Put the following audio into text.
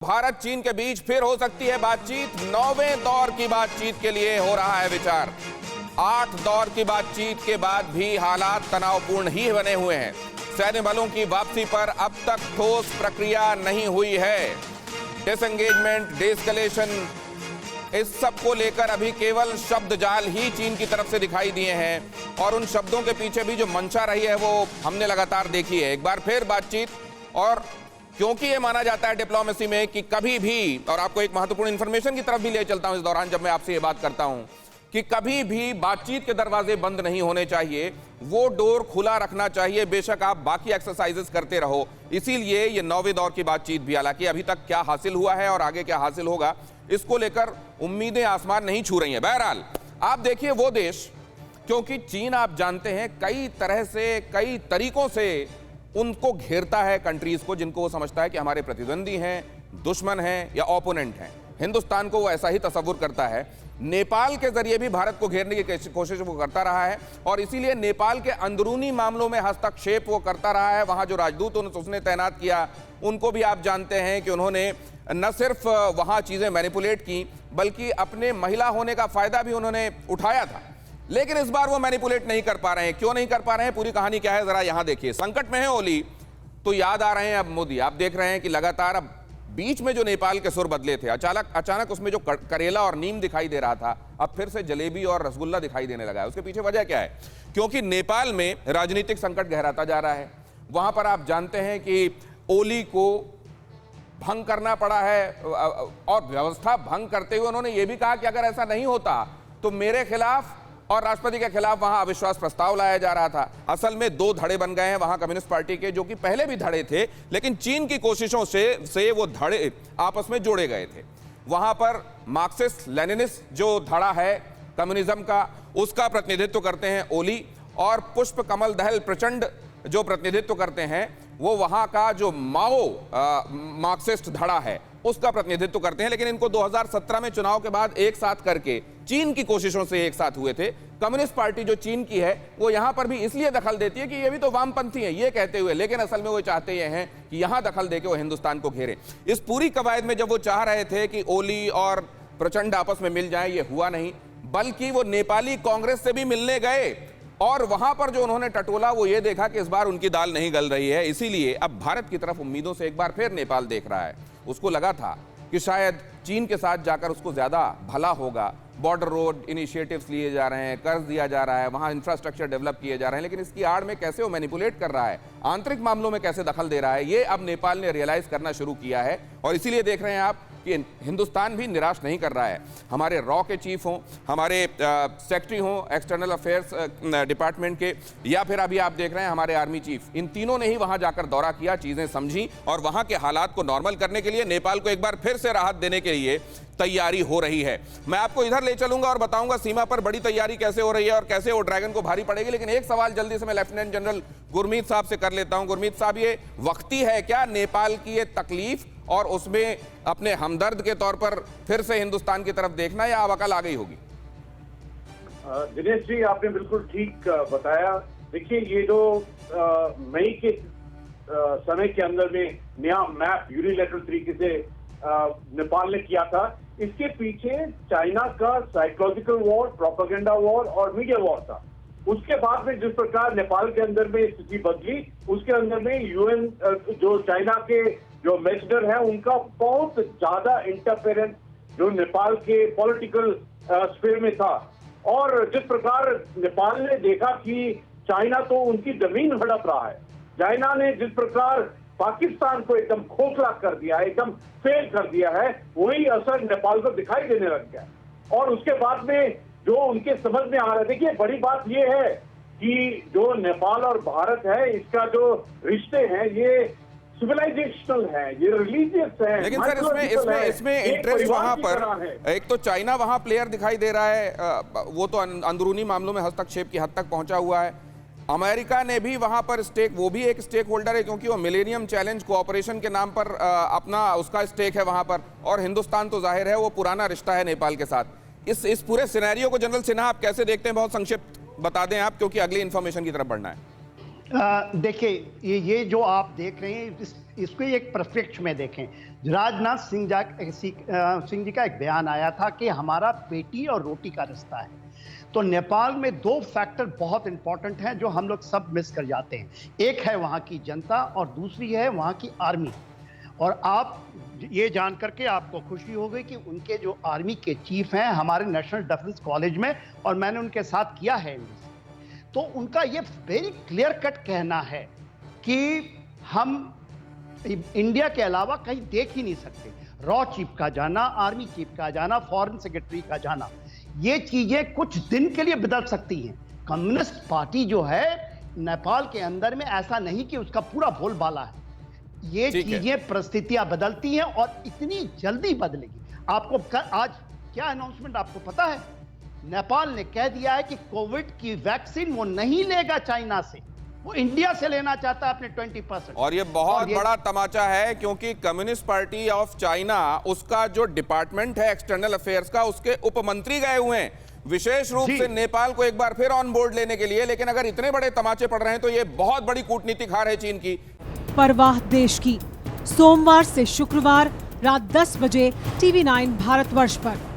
भारत चीन के बीच फिर हो सकती है बातचीत। 9वें दौर की बातचीत के लिए हो रहा है विचार। 8 दौर की बातचीत के बाद भी हालात तनावपूर्ण ही बने हुए हैं। सैन्य बलों की वापसी पर अब तक ठोस प्रक्रिया नहीं हुई है। डिसएंगेजमेंट, डिएस्केलेशन, इस सब को लेकर अभी केवल शब्द जाल ही चीन की तरफ से दिखाई दिए हैं और उन शब्दों के पीछे भी जो मंशा रही है वो हमने लगातार देखी है। एक बार फिर बातचीत, और क्योंकि ये माना जाता है डिप्लोमेसी में कि कभी भी, और आपको एक महत्वपूर्ण इंफॉर्मेशन की तरफ भी ले चलता हूं इस दौरान जब मैं आपसे ये बात करता हूं, कि कभी भी बातचीत के दरवाजे बंद नहीं होने चाहिए, वो डोर खुला रखना चाहिए, बेशक आप बाकी एक्सरसाइजेस करते रहो। इसीलिए ये 9वें दौर की बातचीत भी, हालांकि अभी तक क्या हासिल हुआ है और आगे क्या हासिल होगा इसको लेकर उम्मीदें आसमान नहीं छू रही हैं। बहरहाल आप देखिए वो देश, क्योंकि चीन आप जानते हैं कई तरह से, कई तरीकों से उनको घेरता है कंट्रीज को जिनको वो समझता है कि हमारे प्रतिद्वंदी हैं, दुश्मन हैं या ओपोनेंट हैं। हिंदुस्तान को वो ऐसा ही तस्वुर करता है। नेपाल के जरिए भी भारत को घेरने की कोशिश वो करता रहा है और इसीलिए नेपाल के अंदरूनी मामलों में हस्तक्षेप वो करता रहा है। वहां जो राजदूत उसने तैनात किया, उनको भी आप जानते हैं कि उन्होंने न सिर्फ वहां चीजें मैनिपुलेट की, बल्कि अपने महिला होने का फायदा भी उन्होंने उठाया था। लेकिन इस बार वो मैनिपुलेट नहीं कर पा रहे हैं। क्यों नहीं कर पा रहे हैं, पूरी कहानी क्या है जरा यहां देखिए। संकट में है ओली तो याद आ रहे हैं अब मोदी। आप देख रहे हैं कि लगातार अब बीच में जो नेपाल के सुर बदले थे, अचानक उसमें जो करेला और नीम दिखाई दे रहा था, अब फिर से जलेबी और रसगुल्ला दिखाई देने लगा है। उसके पीछे वजह क्या है? क्योंकि नेपाल में राजनीतिक संकट गहराता जा रहा है। वहां पर आप जानते हैं कि ओली को भंग करना पड़ा है और व्यवस्था भंग करते हुए उन्होंने ये भी कहा कि अगर ऐसा नहीं होता तो मेरे खिलाफ और राष्ट्रपति के खिलाफ वहां अविश्वास प्रस्ताव लाया जा रहा था। असल में 2 धड़े बन गए हैं वहां कम्युनिस्ट पार्टी के, जो कि पहले भी धड़े थे, लेकिन चीन की कोशिशों से वो धड़े आपस में जोड़े गए थे। वहां पर मार्क्सिस्ट लेनिनिस्ट जो धड़ा है कम्युनिज्म का, उसका प्रतिनिधित्व करते हैं ओली, और पुष्प कमल दहल प्रचंड जो प्रतिनिधित्व करते हैं वो वहां का जो माओ मार्क्सिस्ट धड़ा है उसका प्रतिनिधित्व करते हैं। लेकिन इनको 2017 में चुनाव के बाद एक साथ करके चीन की कोशिशों से एक साथ हुए थे। कम्युनिस्ट पार्टी जो चीन की है वो यहां पर भी इसलिए दखल देती है कि ये भी तो वामपंथी है ये कहते हुए, लेकिन असल में वो चाहते ये हैं कि यहां दखल देके वो हिंदुस्तान को घेरे। इस पूरी कवायद में जब वो चाह रहे थे कि ओली और प्रचंड आपस में मिल जाए, ये हुआ नहीं, बल्कि वो नेपाली कांग्रेस से भी मिलने गए और वहां पर जो उन्होंने टटोला वो ये देखा कि इस बार उनकी दाल नहीं गल रही है। इसीलिए अब भारत की तरफ उम्मीदों से एक बार फिर नेपाल देख रहा है। उसको लगा था कि शायद चीन के साथ जाकर उसको ज्यादा भला होगा। बॉर्डर रोड इनिशिएटिव्स लिए जा रहे हैं, कर्ज दिया जा रहा है, वहां इंफ्रास्ट्रक्चर डेवलप किए जा रहे हैं, लेकिन इसकी आड़ में कैसे वो मैनिपुलेट कर रहा है, आंतरिक मामलों में कैसे दखल दे रहा है, ये अब नेपाल ने रियलाइज करना शुरू किया है। और इसीलिए देख रहे हैं आप कि हिंदुस्तान भी निराश नहीं कर रहा है। हमारे रॉ के चीफ हों, हमारे सेक्रेटरी हों एक्सटर्नल अफेयर्स डिपार्टमेंट के, या फिर अभी आप देख रहे हैं हमारे आर्मी चीफ, इन तीनों ने ही वहां जाकर दौरा किया, चीजें समझी और वहां के हालात को नॉर्मल करने के लिए नेपाल को एक बार फिर से राहत देने के लिए तैयारी हो रही है। मैं आपको इधर ले चलूंगा और बताऊंगा सीमा पर बड़ी तैयारी कैसे हो रही है और कैसे वो ड्रैगन को भारी पड़ेगी। लेकिन एक सवाल जल्दी से मैं लेफ्टिनेंट जनरल गुरमीत साहब से कर लेता हूं। गुरमीत साहब, ये वक्ती है क्या नेपाल की ये तकलीफ और उसमें अपने हमदर्द के तौर पर फिर से हिंदुस्तान की तरफ देखना, या अब अकल आ गई होगी? दिनेश जी, आपने बिल्कुल ठीक बताया। देखिए, ये जो मई के समय के अंदर में नया मैप यूनिलैटरल तरीके से नेपाल ने किया था, इसके पीछे चाइना का साइकोलॉजिकल वॉर, प्रोपेगेंडा वॉर और मीडिया वॉर था। उसके बाद में जिस प्रकार नेपाल के अंदर में स्थिति बदली, उसके अंदर में यूएन जो चाइना के जो एम्बेसडर है उनका बहुत ज्यादा इंटरफेरेंस जो नेपाल के पॉलिटिकल स्फीयर में था। और जिस प्रकार नेपाल ने देखा कि चाइना तो उनकी जमीन हड़प रहा है, चाइना ने जिस प्रकार पाकिस्तान को एकदम खोखला कर दिया है, एकदम फेल कर दिया है, वही असर नेपाल को दिखाई देने लग गया। और उसके बाद में जो उनके समझ में आ रहा है, देखिए बड़ी बात यह है कि जो नेपाल और भारत है, इसका जो रिश्ते हैं ये सिविलाइजेशनल है, ये रिलीजियस है। लेकिन सर इसमें इंटरेस्ट वहां पर, एक तो चाइना वहां प्लेयर दिखाई दे रहा है, वो तो अंदरूनी मामलों में हस्तक्षेप की हद तक पहुंचा हुआ है। अमेरिका ने भी वहां पर स्टेक, वो भी एक स्टेक होल्डर है क्योंकि वो मिलेनियम चैलेंज कोऑपरेशन के नाम पर अपना उसका स्टेक है वहां पर, और हिंदुस्तान तो जाहिर है वो पुराना रिश्ता है नेपाल के साथ। इस पूरे सिनेरियो को जनरल सिन्हा आप कैसे देखते हैं? बहुत संक्षिप्त बता दें आप, क्योंकि अगली इंफॉर्मेशन की तरफ बढ़ना है। देखिए ये जो आप देख रहे हैं इसको एक परिप्रेक्ष्य में देखें। राजनाथ सिंह जी का एक बयान आया था कि हमारा बेटी और रोटी का रिश्ता है। तो नेपाल में दो फैक्टर बहुत इंपॉर्टेंट हैं जो हम लोग सब मिस कर जाते हैं। एक है वहाँ की जनता और दूसरी है वहाँ की आर्मी। और आप ये जान करके आपको खुशी हो गई कि उनके जो आर्मी के चीफ हैं हमारे नेशनल डिफेंस कॉलेज में, और मैंने उनके साथ किया है, तो उनका ये वेरी क्लियर कट कहना है कि हम इंडिया के अलावा कहीं देख ही नहीं सकते। रॉ चीफ का जाना, आर्मी चीफ का जाना, फॉरेन सेक्रेटरी का जाना, ये चीजें कुछ दिन के लिए बदल सकती हैं। कम्युनिस्ट पार्टी जो है नेपाल के अंदर में ऐसा नहीं कि उसका पूरा बोलबाला है। ये चीजें परिस्थितियां बदलती हैं और इतनी जल्दी बदलेगी। आपको आज क्या अनाउंसमेंट आपको पता है? नेपाल ने कह दिया है कि कोविड की वैक्सीन वो नहीं लेगा चाइना से, वो इंडिया से लेना चाहता है अपने 20%। और ये बहुत बड़ा तमाचा है क्योंकि कम्युनिस्ट पार्टी ऑफ चाइना, उसका जो डिपार्टमेंट है एक्सटर्नल अफेयर्स का, उसके उपमंत्री गए हुए हैं विशेष रूप से नेपाल को एक बार फिर ऑन बोर्ड लेने के लिए। लेकिन अगर इतने बड़े तमाचे पड़ रहे हैं तो ये बहुत बड़ी कूटनीतिक हार है चीन की। परवाह देश की, सोमवार से शुक्रवार रात 10 बजे TV9 भारतवर्ष पर।